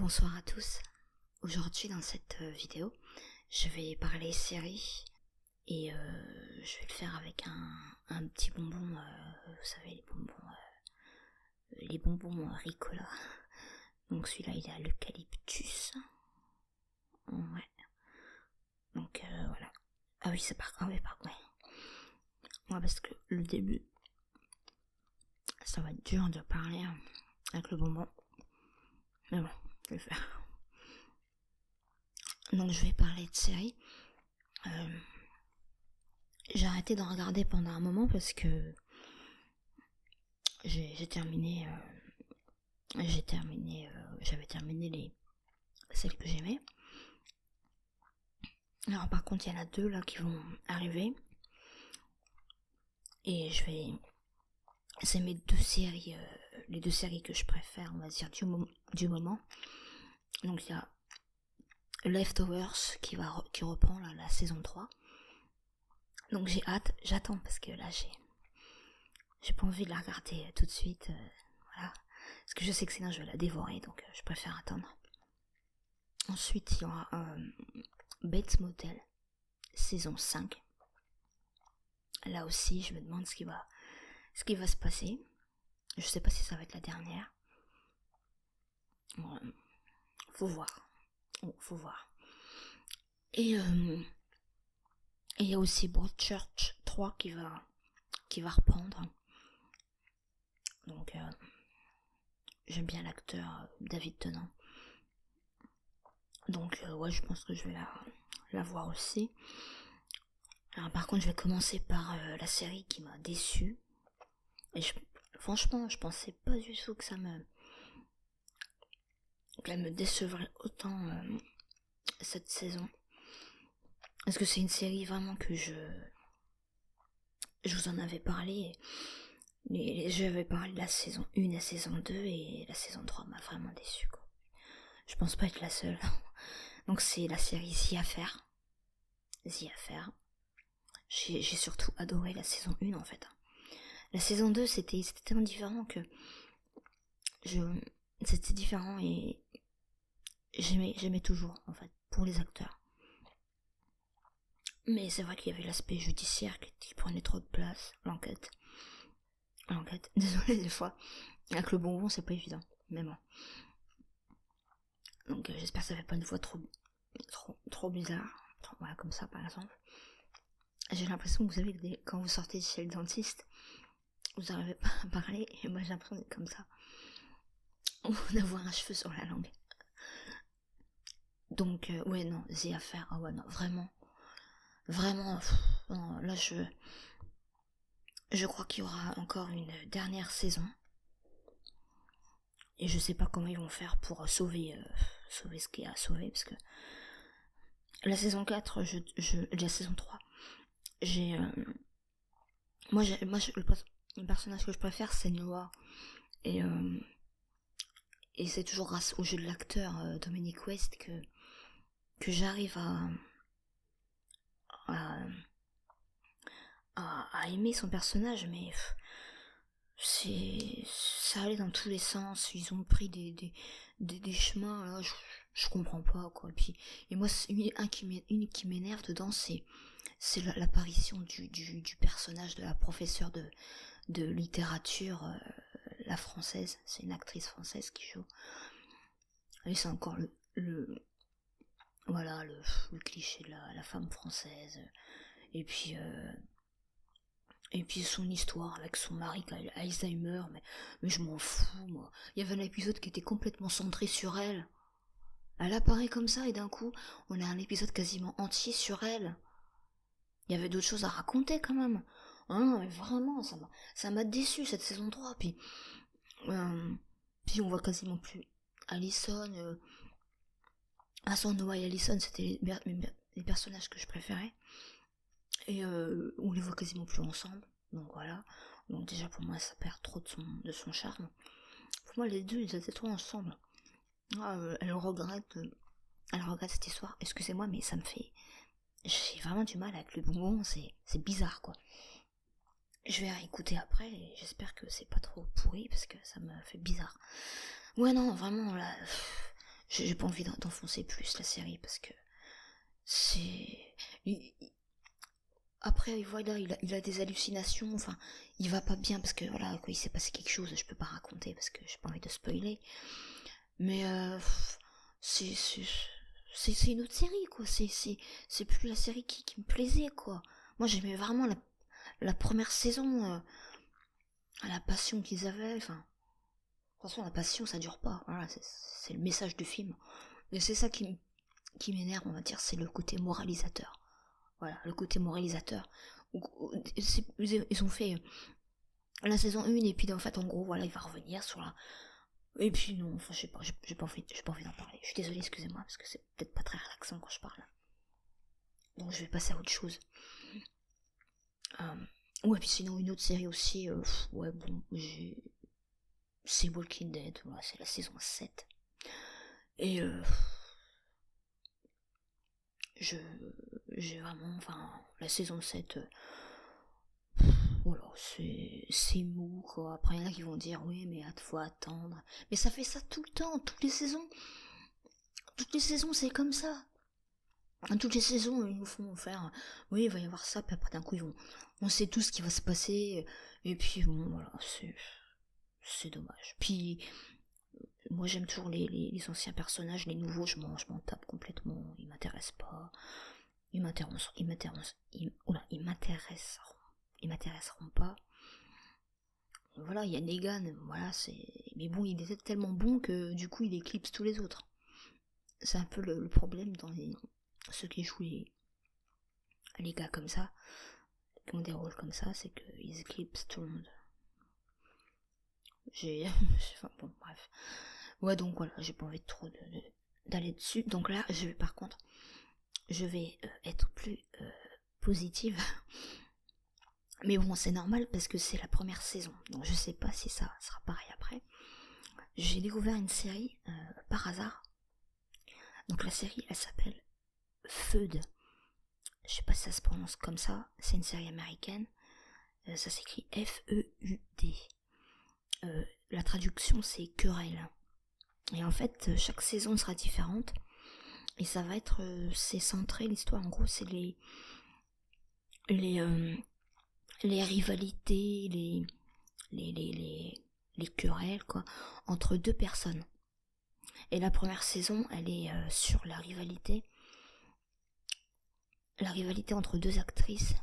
Bonsoir à tous. Aujourd'hui dans cette vidéo, je vais parler série et je vais le faire avec un petit bonbon, vous savez les bonbons Ricola. Donc celui-là il est à l'eucalyptus. Ouais. Donc voilà. Ah oui c'est ouais. Ouais parce que le début, ça va être dur de parler avec le bonbon. Mais bon, je vais le faire. Donc je vais parler de série. J'ai arrêté d'en regarder pendant un moment parce que j'avais terminé celles que j'aimais. Alors par contre il y en a deux là qui vont arriver et c'est mes deux séries, les deux séries que je préfère, on va dire du moment. Donc il y a Leftovers qui reprend là, la saison 3. Donc j'ai hâte, j'attends parce que là j'ai pas envie de la regarder tout de suite, voilà. Parce que je sais que sinon je vais la dévorer, donc je préfère attendre. Ensuite il y aura Bates Motel, saison 5. Là aussi je me demande ce qui va se passer. Je sais pas si ça va être la dernière. Faut voir. Faut voir. Et il y a aussi Broadchurch 3 qui va reprendre. Donc j'aime bien l'acteur David Tennant. Donc ouais, je pense que je vais la voir aussi. Alors par contre je vais commencer par la série qui m'a déçue. Et franchement je pensais pas du tout que qu'elle me décevrait autant cette saison. Parce que c'est une série vraiment que je vous en avais parlé. J'avais parlé de la saison 1 et la saison 2 et la saison 3 m'a vraiment déçue quoi. Je pense pas être la seule. Donc c'est la série The Affair. J'ai surtout adoré la saison 1 en fait. La saison 2 c'était tellement différent que c'était différent et j'aimais toujours en fait pour les acteurs. Mais c'est vrai qu'il y avait l'aspect judiciaire qui prenait trop de place, l'enquête. Désolé des fois. Avec le bonbon c'est pas évident, mais bon. Donc j'espère que ça fait pas une voix trop bizarre. Voilà, comme ça par exemple. J'ai l'impression que vous savez que quand vous sortez chez le dentiste, vous n'arrivez pas à parler, et moi j'ai l'impression d'être comme ça. Ou d'avoir un cheveu sur la langue. Donc ouais non, The Affair, ah ouais non, vraiment, non, là je crois qu'il y aura encore une dernière saison. Et je sais pas comment ils vont faire pour sauver ce qu'il y a à sauver, parce que la saison 4, la saison 3, j'ai le personnage que je préfère c'est Noah et c'est toujours grâce au jeu de l'acteur Dominic West que j'arrive à aimer son personnage, mais ça allait dans tous les sens. Ils ont pris des chemins là, je comprends pas quoi. Et moi une qui m'énerve dedans, c'est l'apparition du personnage de la professeure de littérature, la française. C'est une actrice française qui joue. Et c'est encore le cliché de la femme française. Et puis son histoire avec son mari qui a Alzheimer, mais je m'en fous moi. Il y avait un épisode qui était complètement centré sur elle. Elle apparaît comme ça et d'un coup, on a un épisode quasiment entier sur elle. Il y avait d'autres choses à raconter quand même. Hein, mais vraiment, ça m'a déçu cette saison 3. Puis on voit quasiment plus Allison. Noah et Allison, c'était les personnages que je préférais. Et on les voit quasiment plus ensemble. Donc voilà. Donc déjà pour moi ça perd trop de son charme. Pour moi les deux ils étaient trop ensemble. Elle regrette cette histoire. Excusez-moi mais j'ai vraiment du mal avec le bonbon, c'est bizarre quoi. Je vais réécouter après et j'espère que c'est pas trop pourri parce que ça me fait bizarre. Ouais non vraiment là, j'ai pas envie d'enfoncer plus la série, parce que c'est... Après, voilà, il a des hallucinations, enfin, il va pas bien, parce que, voilà, quand il s'est passé quelque chose, je peux pas raconter, parce que j'ai pas envie de spoiler. Mais, c'est, c'est, c'est une autre série, quoi, c'est plus la série qui me plaisait, quoi. Moi, j'aimais vraiment la première saison, la passion qu'ils avaient, enfin... De toute façon, la passion, ça dure pas, voilà, c'est le message du film. Et c'est ça qui m'énerve, on va dire, c'est le côté moralisateur. Voilà, le côté moralisateur. Ils ont fait la saison 1 et puis en fait, en gros, voilà, il va revenir sur la... Et puis non, enfin, je sais pas, j'ai pas envie d'en parler. Je suis désolée, excusez-moi, parce que c'est peut-être pas très relaxant quand je parle. Donc je vais passer à autre chose. Ouais, puis sinon, une autre série aussi, ouais, bon, c'est Walking Dead, voilà, c'est la saison 7. Et j'ai vraiment, enfin, la saison 7, voilà, c'est mou, quoi. Après, il y en a qui vont dire, oui, mais faut attendre. Mais ça fait ça tout le temps, toutes les saisons. Toutes les saisons, c'est comme ça. Toutes les saisons, ils nous font faire, oui, il va y avoir ça, puis après, d'un coup, on sait tout ce qui va se passer. Et puis, bon, voilà, c'est dommage. Puis, moi, j'aime toujours les anciens personnages, les nouveaux, je m'en tape complètement. Ils m'intéressent pas. Ils m'intéresseront pas. Voilà, il y a Negan, voilà, mais bon, il était tellement bon que du coup, il éclipse tous les autres. C'est un peu le problème dans ceux qui jouent les gars comme ça, qui ont des rôles comme ça, c'est qu'ils éclipsent tout le monde. Enfin, bon, bref. Ouais, donc voilà, j'ai pas envie de trop d'aller dessus. Donc là, par contre, je vais être plus positive. Mais bon, c'est normal parce que c'est la première saison. Donc je sais pas si ça sera pareil après. J'ai découvert une série par hasard. Donc la série, elle s'appelle Feud. Je sais pas si ça se prononce comme ça. C'est une série américaine. Ça s'écrit F-E-U-D. La traduction, c'est querelle. Et en fait, chaque saison sera différente. Et ça va être... c'est centré, l'histoire, en gros, c'est les rivalités, les querelles, quoi, entre deux personnes. Et la première saison, elle est sur la rivalité entre deux actrices.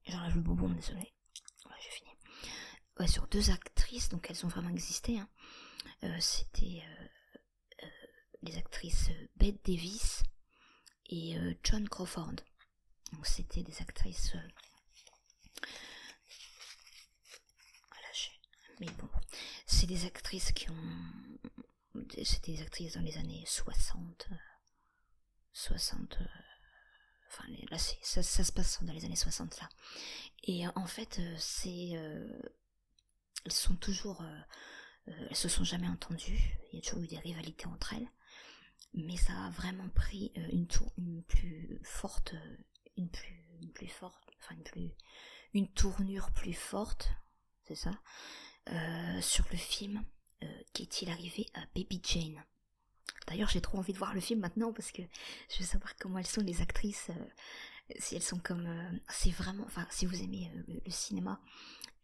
J'enlève le bonbon, désolé. Ouais, j'ai fini. Ouais, sur deux actrices, donc elles ont vraiment existé. Hein. C'était les actrices Bette Davis et Joan Crawford. Donc c'était des actrices... mais bon, c'est des actrices qui ont... C'était des actrices dans les années 60... enfin là ça se passe dans les années 60 là. Et en fait elles sont toujours... elles se sont jamais entendues, il y a toujours eu des rivalités entre elles. Mais ça a vraiment pris une tournure plus forte, c'est ça, sur le film Qu'est-il arrivé à Baby Jane. D'ailleurs, j'ai trop envie de voir le film maintenant parce que je veux savoir comment elles sont les actrices, si elles sont comme... c'est vraiment... Enfin, si vous aimez le cinéma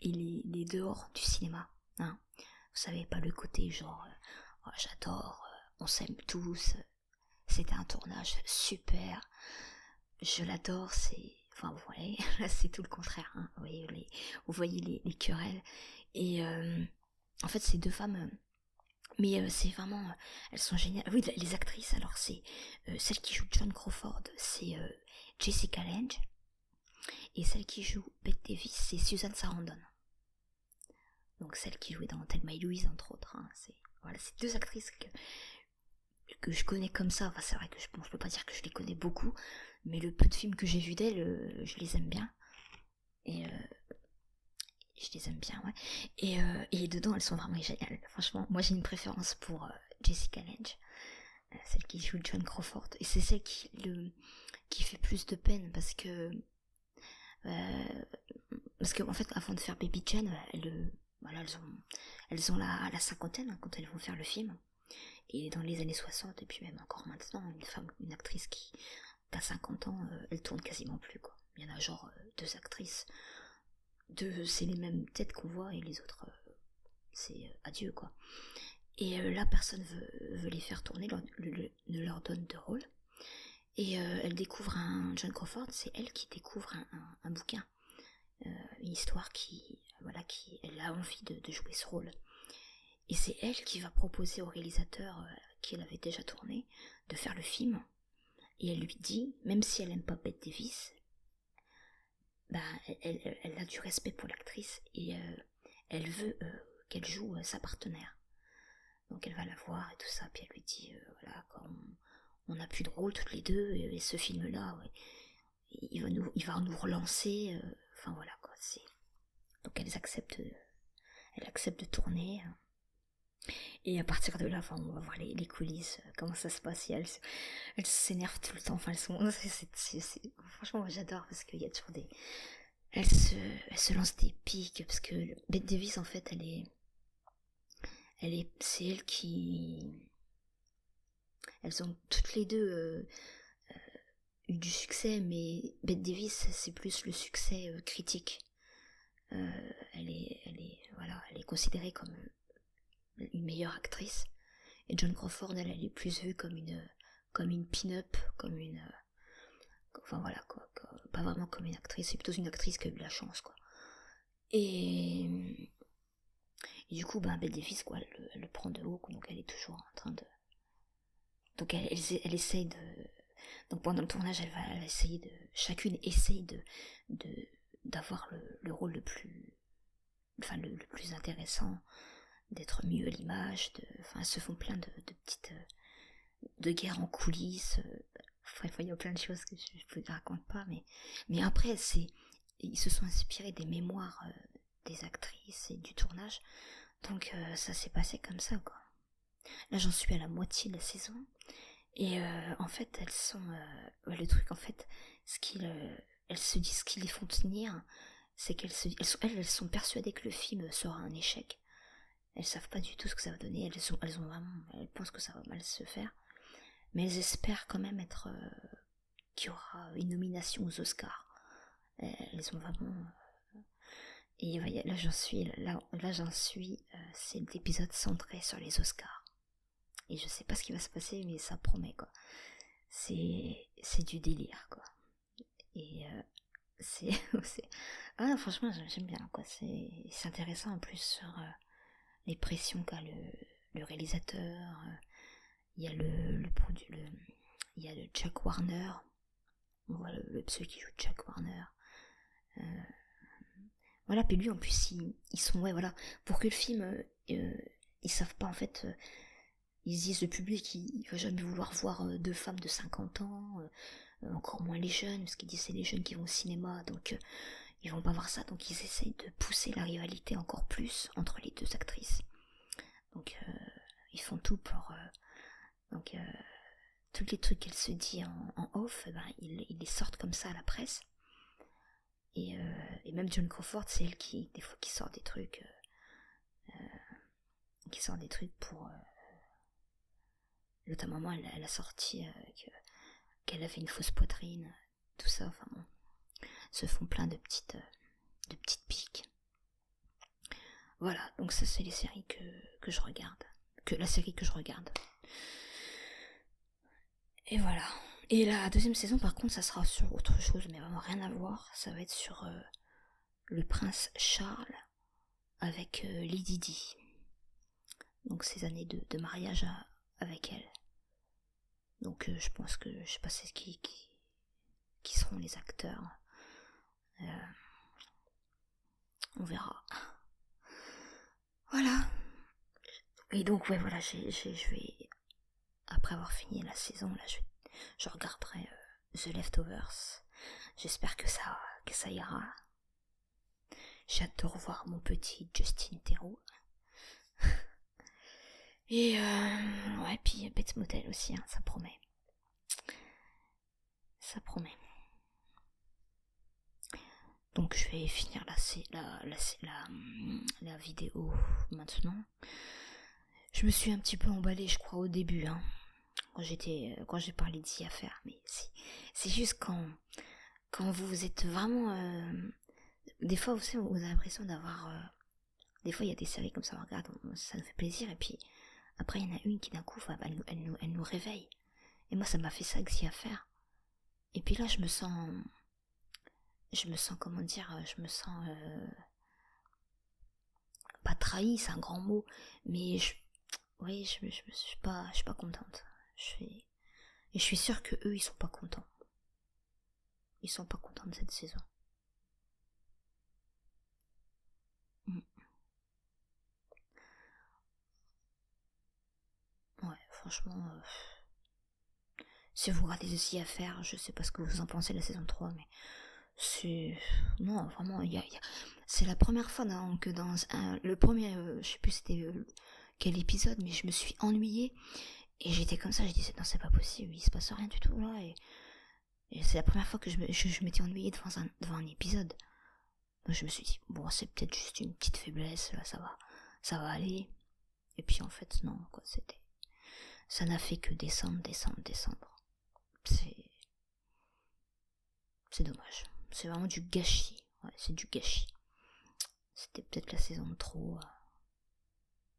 et les dehors du cinéma, hein, vous savez, pas le côté genre, oh, j'adore, on s'aime tous, c'était un tournage super, je l'adore, c'est... Enfin, vous voyez, là c'est tout le contraire, hein, vous voyez les querelles. Et en fait, ces deux femmes... mais c'est vraiment... elles sont géniales. Oui, les actrices, alors c'est... celle qui joue Joan Crawford, c'est Jessica Lange. Et celle qui joue Bette Davis, c'est Susan Sarandon. Donc celle qui jouait dans Thelma et Louise, entre autres. Hein, c'est deux actrices que je connais comme ça. Enfin, c'est vrai que je peux pas dire que je les connais beaucoup, mais le peu de films que j'ai vus d'elles, je les aime bien. Et... je les aime bien, ouais. Et dedans, elles sont vraiment géniales. Franchement, moi j'ai une préférence pour Jessica Lange, celle qui joue Joan Crawford. Et c'est celle qui fait plus de peine parce que en fait, avant de faire Baby Jane, elles ont la cinquantaine hein, quand elles vont faire le film. Et dans les années 60, et puis même encore maintenant, une actrice qui a 50 ans, elle tourne quasiment plus, quoi. Il y en a genre 2 actrices. C'est les mêmes têtes qu'on voit, et les autres, c'est adieu, quoi. Et là, personne veut les faire tourner, ne leur donne de rôle. Et elle découvre Joan Crawford, c'est elle qui découvre un bouquin, une histoire elle a envie de jouer ce rôle. Et c'est elle qui va proposer au réalisateur qui elle avait déjà tourné de faire le film. Et elle lui dit, même si elle n'aime pas Bette Davis, elle a du respect pour l'actrice et elle veut qu'elle joue sa partenaire. Donc elle va la voir et tout ça, puis elle lui dit, voilà, quand on n'a plus de rôle toutes les deux, et ce film-là, ouais, il va nous relancer, enfin voilà quoi, donc elle accepte de tourner, et à partir de là, enfin, on va voir les coulisses, comment ça se passe, et elles s'énervent tout le temps, enfin franchement moi j'adore, parce qu'il y a toujours elle se lance des piques, parce que Bette Davis en fait c'est elle qui... Elles ont toutes les deux eu du succès, mais Bette Davis, c'est plus le succès critique. Elle est considérée comme une meilleure actrice. Et Joan Crawford, elle est plus vue comme une pin-up, enfin voilà, quoi, pas vraiment comme une actrice, c'est plutôt une actrice qui a eu de la chance, quoi. Et du coup, Bette Davis, quoi, elle le prend de haut, donc elle est toujours en train de... Donc elle essaye de... Donc pendant le tournage, elle va essayer de... Chacune essaye d'avoir le rôle le plus... Enfin, le plus intéressant, d'être mieux à l'image, enfin, elles se font plein de petites... de guerres en coulisses... Bref, il y a plein de choses que je ne vous raconte pas, mais après, ils se sont inspirés des mémoires des actrices et du tournage, donc ça s'est passé comme ça, quoi. Là, j'en suis à la moitié de la saison, et en fait, elles sont... le truc, en fait, elles se disent ce qui les font tenir, c'est qu'elles sont persuadées que le film sera un échec. Elles savent pas du tout ce que ça va donner, elles pensent que ça va mal se faire, mais elles espèrent quand même qu'il y aura une nomination aux Oscars. Elles ont vraiment... Et là j'en suis, c'est l'épisode centré sur les Oscars. Et je sais pas ce qui va se passer, mais ça promet, quoi. C'est du délire, quoi. Et ah, franchement, j'aime bien, quoi. C'est intéressant en plus sur les pressions qu'a le réalisateur. Il y a il y a le Jack Warner. On voit celui qui joue Jack Warner. Voilà, puis lui en plus ils sont, ouais, voilà, pour que le film, ils savent pas en fait, ils disent le public il va jamais vouloir voir 2 femmes de 50 ans, encore moins les jeunes, parce qu'ils disent c'est les jeunes qui vont au cinéma, donc ils vont pas voir ça, donc ils essayent de pousser la rivalité encore plus entre les 2 actrices. Donc ils font tout pour... donc tous les trucs qu'elle se dit en off, ils les sortent comme ça à la presse. Et même Joan Crawford, c'est elle qui, des fois, qui sort des trucs pour... Notamment, elle a sorti qu'elle avait une fausse poitrine, tout ça, enfin bon. Se font plein de petites piques. Voilà, donc ça c'est les séries que je regarde. La série que je regarde. Et voilà. Et la deuxième saison, par contre, ça sera sur autre chose, mais vraiment rien à voir. Ça va être sur le prince Charles avec Lady Di. Donc ces années de mariage avec elle. Donc je pense que, je sais pas c'est qui seront les acteurs. On verra. Voilà. Et donc ouais, voilà, je vais... Après avoir fini la saison, là, je regarderai The Leftovers. J'espère que ça ira. J'ai hâte de revoir mon petit Justin Theroux. Et ouais, puis Bates Motel aussi, hein, ça promet. Ça promet. Donc je vais finir la vidéo maintenant. Je me suis un petit peu emballée, je crois, au début, hein, quand j'ai parlé d'ici à faire. Mais c'est juste quand vous êtes vraiment... des fois, vous savez, vous avez l'impression d'avoir... des fois, il y a des séries comme ça, on regarde, ça nous fait plaisir, et puis après, il y en a une qui d'un coup, elle nous réveille. Et moi, ça m'a fait ça avec d'ici à faire. Et puis là, comment dire, je me sens... pas trahie, c'est un grand mot, mais oui, je suis pas contente. Et je suis sûre que eux, ils sont pas contents. Ils sont pas contents de cette saison. Mm. Ouais, franchement, si vous regardez ceci à faire, je sais pas ce que vous en pensez de la saison 3, mais c'est... Non, vraiment, c'est la première fois que dans le premier, je sais plus c'était quel épisode, mais je me suis ennuyée, et j'étais comme ça, je disais, non, c'est pas possible, il se passe rien du tout, là, et c'est la première fois que je m'étais ennuyée devant un épisode. Donc je me suis dit, bon, c'est peut-être juste une petite faiblesse, là, ça va aller. Et puis en fait, non, quoi, ça n'a fait que descendre. C'est dommage. C'est vraiment du gâchis. Ouais, c'est du gâchis. C'était peut-être la saison de trop.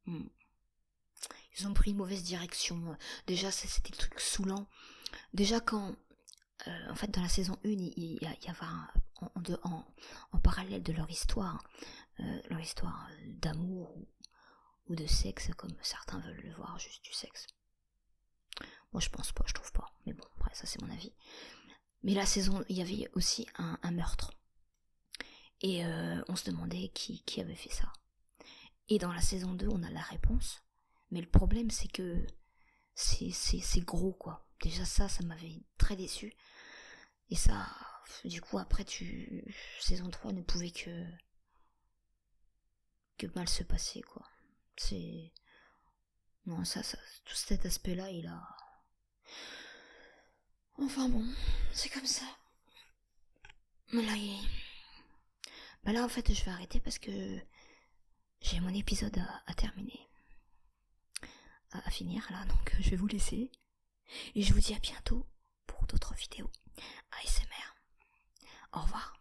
Ils ont pris une mauvaise direction. Déjà, c'était le truc saoulant. Déjà, quand, en fait, dans la saison 1, il y avait en parallèle de leur histoire d'amour ou de sexe, comme certains veulent le voir, juste du sexe. Moi, je pense pas, je trouve pas. Mais bon, après, ça, c'est mon avis. Mais la saison, il y avait aussi un meurtre. Et on se demandait qui avait fait ça. Et dans la saison 2, on a la réponse. Mais le problème, c'est que c'est gros, quoi. Déjà, ça m'avait très déçu. Et ça, du coup, après, saison 3 ne pouvait que mal se passer, quoi. C'est... Non, ça, tout cet aspect-là, il a... Enfin bon, c'est comme ça. Là, là, en fait, je vais arrêter parce que j'ai mon épisode à terminer. À finir, là, donc je vais vous laisser. Et je vous dis à bientôt pour d'autres vidéos ASMR. Au revoir.